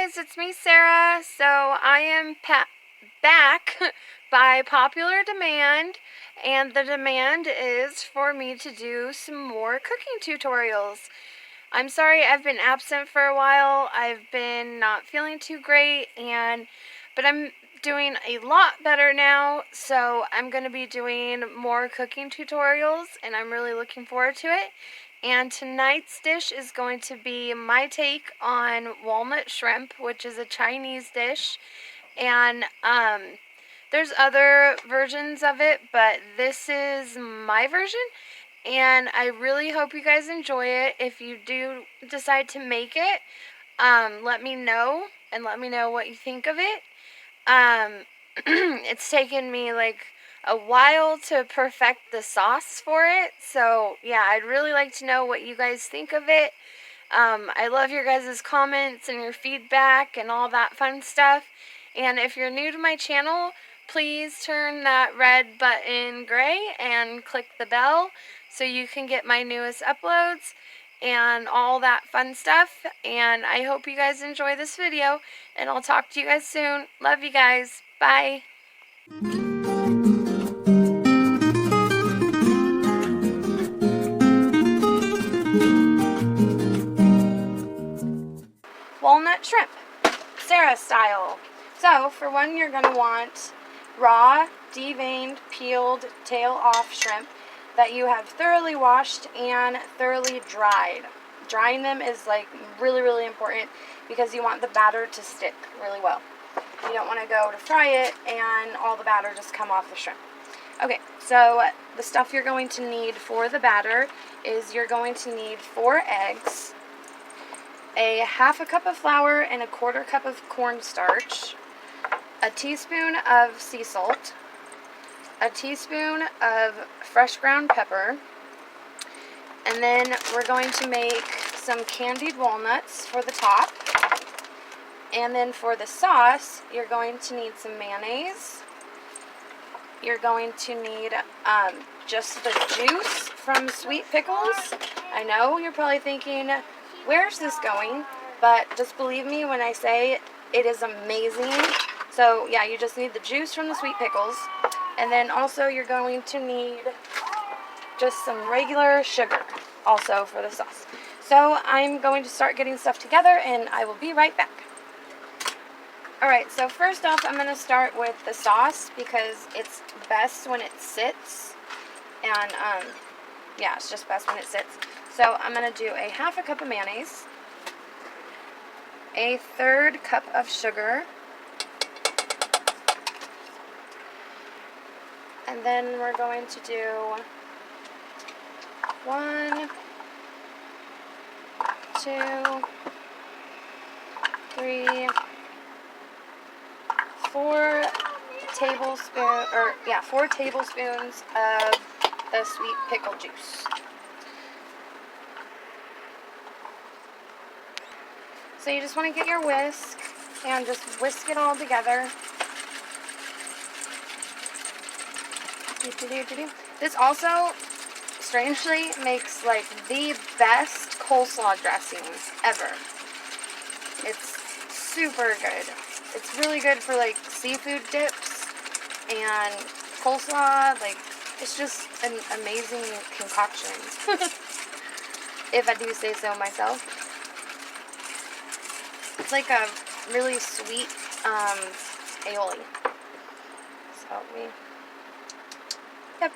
guys, it's me, Sarah. So I am back by popular demand, and the demand is for me to do some more cooking tutorials. I'm sorry I've been absent for a while. I've been not feeling too great, but I'm doing a lot better now, so I'm going to be doing more cooking tutorials, and I'm really looking forward to it. And tonight's dish is going to be my take on walnut shrimp, which is a Chinese dish. And there's other versions of it, but this is my version. And I really hope you guys enjoy it. If you do decide to make it, let me know, and let me know what you think of it. It's taken me like a while to perfect the sauce for it, so yeah, I'd really like to know what you guys think of it. I love your guys' comments and your feedback and all that fun stuff. And if you're new to my channel, please turn that red button gray and click the bell so you can get my newest uploads and all that fun stuff. And I hope you guys enjoy this video, and I'll talk to you guys soon. Love you guys. Bye. Walnut shrimp, Sarah style. So for one, you're going to want raw, deveined, peeled, tail off shrimp that you have thoroughly washed and thoroughly dried. Drying them is like really important because you want the batter to stick really well. You don't want to go to fry it and all the batter just come off the shrimp. Okay, so the stuff you're going to need for the batter is you're going to need 4 eggs, a half a cup of flour and a 1/4 cup of cornstarch, a teaspoon of sea salt, a teaspoon of fresh ground pepper, and then we're going to make some candied walnuts for the top. And then for the sauce, you're going to need some mayonnaise. You're going to need just the juice from sweet pickles. I know you're probably thinking, where's this going? But just believe me when I say it is amazing. So yeah, you just need the juice from the sweet pickles. And then also you're going to need just some regular sugar also for the sauce. So I'm going to start getting stuff together, and I will be right back. Alright, so first off, I'm going to start with the sauce because it's best when it sits. And, yeah, it's just best when it sits. So I'm going to do a half a cup of mayonnaise, a 1/3 cup of sugar, and then we're going to do 1, 2, 3, 4 tablespoons of the sweet pickle juice. So you just want to get your whisk and just whisk it all together. This also, strangely, makes like the best coleslaw dressing ever. It's super good. It's really good for like seafood dips and coleslaw. Like, it's just an amazing concoction. If I do say so myself. It's like a really sweet aioli. So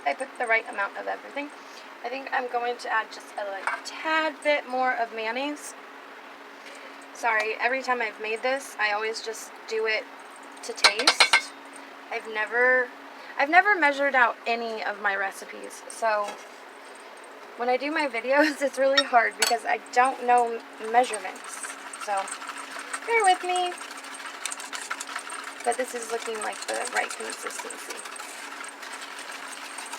I put the right amount of everything. I think I'm going to add just a tad bit more of mayonnaise. Sorry, every time I've made this, I always just do it to taste. I've never measured out any of my recipes, so when I do my videos, it's really hard because I don't know measurements. So bear with me. But this is looking like the right consistency.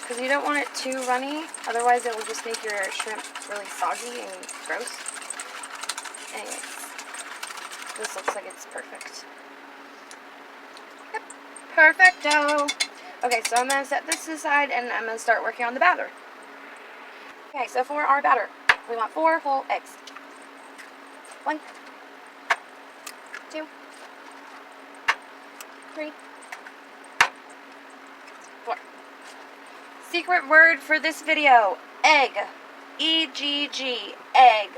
Because you don't want it too runny, otherwise it will just make your shrimp really soggy and gross. Anyways, this looks like it's perfect. Yep, perfecto. Okay, so I'm going to set this aside and I'm going to start working on the batter. Okay, so for our batter, we want 4 whole eggs. 1, 2, 2, 3, 4. Secret word for this video, egg. E-G-G, egg.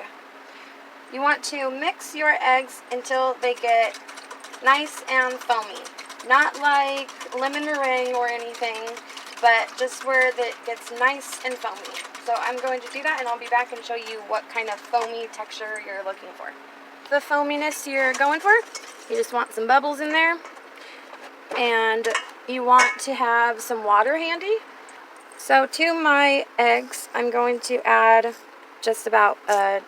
You want to mix your eggs until they get nice and foamy. Not like lemon meringue or anything, but just where it gets nice and foamy. So I'm going to do that, and I'll be back and show you what kind of foamy texture you're looking for. The foaminess you're going for, you just want some bubbles in there, and you want to have some water handy. So to my eggs, I'm going to add just about a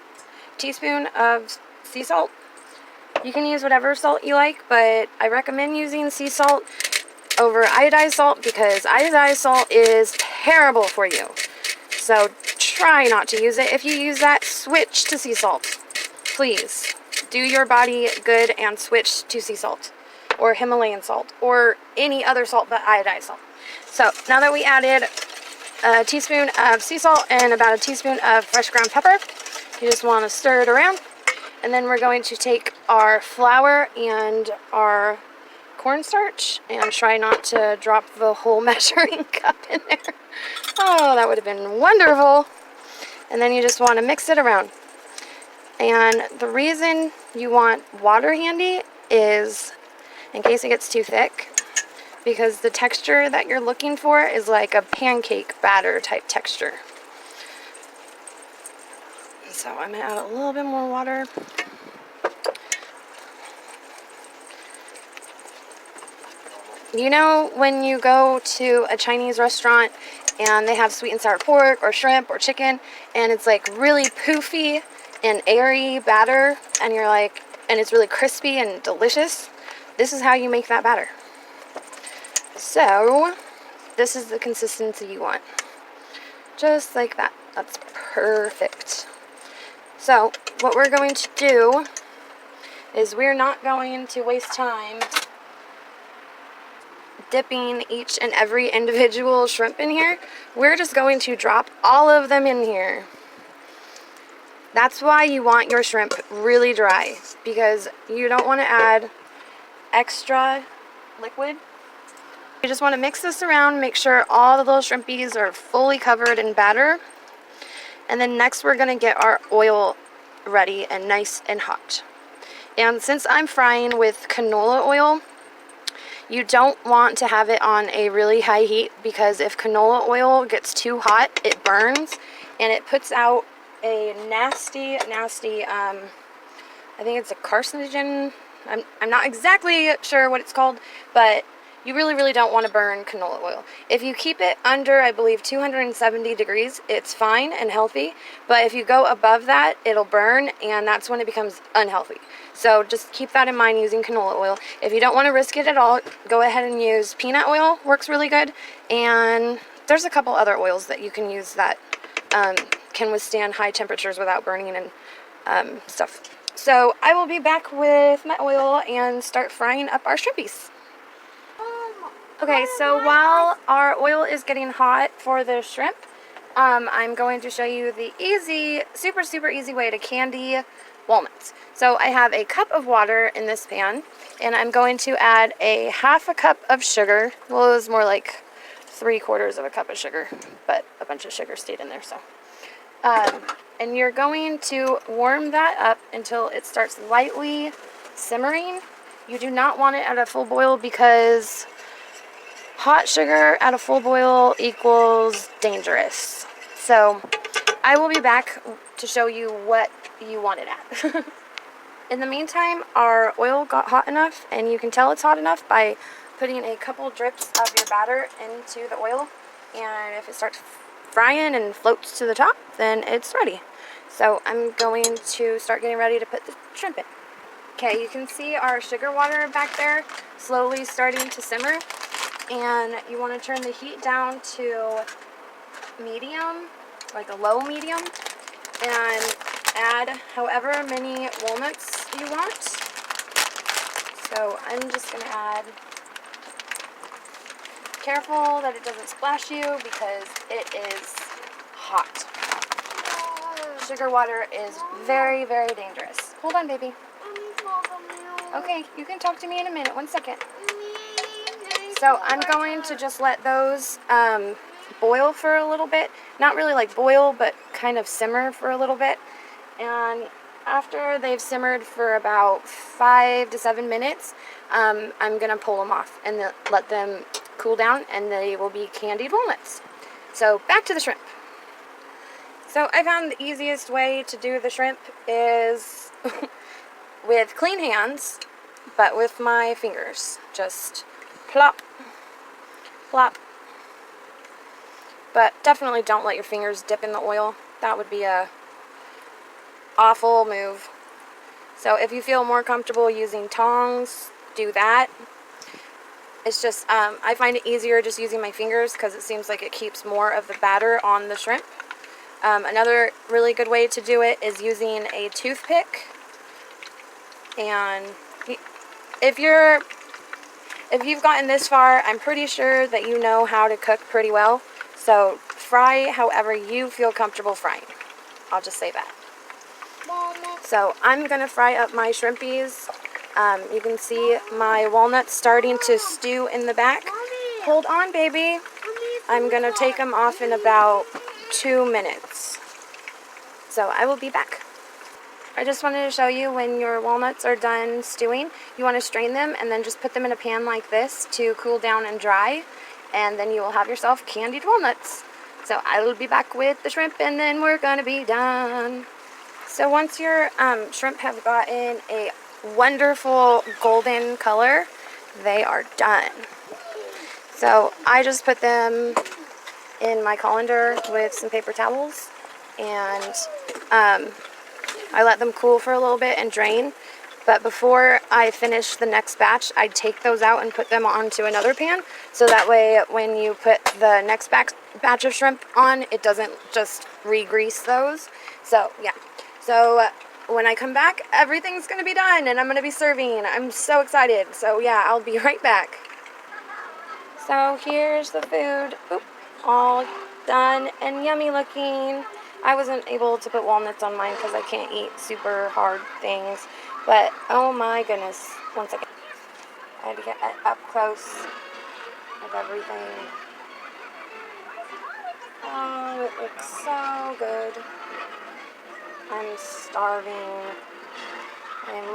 teaspoon of sea salt. You can use whatever salt you like, but I recommend using sea salt over iodized salt because iodized salt is terrible for you. So try not to use it. If you use that, switch to sea salt. Please do your body good and switch to sea salt or Himalayan salt or any other salt but iodized salt. So now that we added a teaspoon of sea salt and about a teaspoon of fresh ground pepper, you just want to stir it around. And then we're going to take our flour and our cornstarch and try not to drop the whole measuring cup in there. Oh, that would have been wonderful. And then you just want to mix it around. And the reason you want water handy is in case it gets too thick, because the texture that you're looking for is like a pancake batter type texture. So I'm going to add a little bit more water. You know when you go to a Chinese restaurant and they have sweet and sour pork or shrimp or chicken and it's like really poofy and airy batter and you're like, and it's really crispy and delicious? This is how you make that batter. So this is the consistency you want. Just like that. That's perfect. So what we're going to do is we're not going to waste time dipping each and every individual shrimp in here. We're just going to drop all of them in here. That's why you want your shrimp really dry, because you don't want to add extra liquid. You just want to mix this around, make sure all the little shrimpies are fully covered in batter. And then next we're going to get our oil ready and nice and hot. And since I'm frying with canola oil, you don't want to have it on a really high heat, because if canola oil gets too hot, it burns and it puts out a nasty, I think it's a carcinogen. I'm not exactly sure what it's called, but you really don't want to burn canola oil. If you keep it under, I believe, 270 degrees, it's fine and healthy. But if you go above that, it'll burn, and that's when it becomes unhealthy. So just keep that in mind using canola oil. If you don't want to risk it at all, go ahead and use peanut oil. Works really good. And there's a couple other oils that you can use that can withstand high temperatures without burning and stuff. So I will be back with my oil and start frying up our shrimpies. Okay, so while our oil is getting hot for the shrimp, I'm going to show you the easy, super easy way to candy walnuts. So I have a cup of water in this pan, and I'm going to add a half a cup of sugar. Well, it was more like 3/4 of a cup of sugar, but a bunch of sugar stayed in there, so. And you're going to warm that up until it starts lightly simmering. You do not want it at a full boil, because hot sugar at a full boil equals dangerous. So I will be back to show you what you want it at. In the meantime, our oil got hot enough, and you can tell it's hot enough by putting a couple drips of your batter into the oil. And if it starts frying and floats to the top, then it's ready. So I'm going to start getting ready to put the shrimp in. Okay, you can see our sugar water back there slowly starting to simmer. And you want to turn the heat down to medium, like a low medium, and add however many walnuts you want. So I'm just going to add, careful that it doesn't splash you because it is hot. Sugar water is very dangerous. Hold on, baby. Okay, you can talk to me in a minute. 1 second. So I'm going to just let those boil for a little bit. Not really like boil, but kind of simmer for a little bit. And after they've simmered for about 5 to 7 minutes, I'm going to pull them off and let them cool down, and they will be candied walnuts. So back to the shrimp. So I found the easiest way to do the shrimp is with clean hands, but with my fingers. Just plop, plop. But definitely don't let your fingers dip in the oil. That would be a awful move. So if you feel more comfortable using tongs, do that. It's just, I find it easier just using my fingers because it seems like it keeps more of the batter on the shrimp. Another really good way to do it is using a toothpick. And if you've gotten this far, I'm pretty sure that you know how to cook pretty well. So fry however you feel comfortable frying. I'll just say that. So I'm going to fry up my shrimpies. You can see my walnuts starting to stew in the back. Hold on, baby. I'm going to take them off in about 2 minutes. So I will be back. I just wanted to show you when your walnuts are done stewing, you want to strain them and then just put them in a pan like this to cool down and dry. And then you will have yourself candied walnuts. So I will be back with the shrimp and then we're going to be done. So once your shrimp have gotten a wonderful golden color, they are done. So I just put them in my colander with some paper towels, and I let them cool for a little bit and drain. But before I finish the next batch, I'd take those out and put them onto another pan, so that way when you put the next batch of shrimp on, it doesn't just re-grease those. So yeah. So when I come back, everything's going to be done and I'm going to be serving. I'm so excited. So yeah, I'll be right back. So here's the food. Oop, all done and yummy looking. I wasn't able to put walnuts on mine because I can't eat super hard things. But oh my goodness. 1 second. I had to get up close with everything. Oh, it looks so good. I'm starving. I'm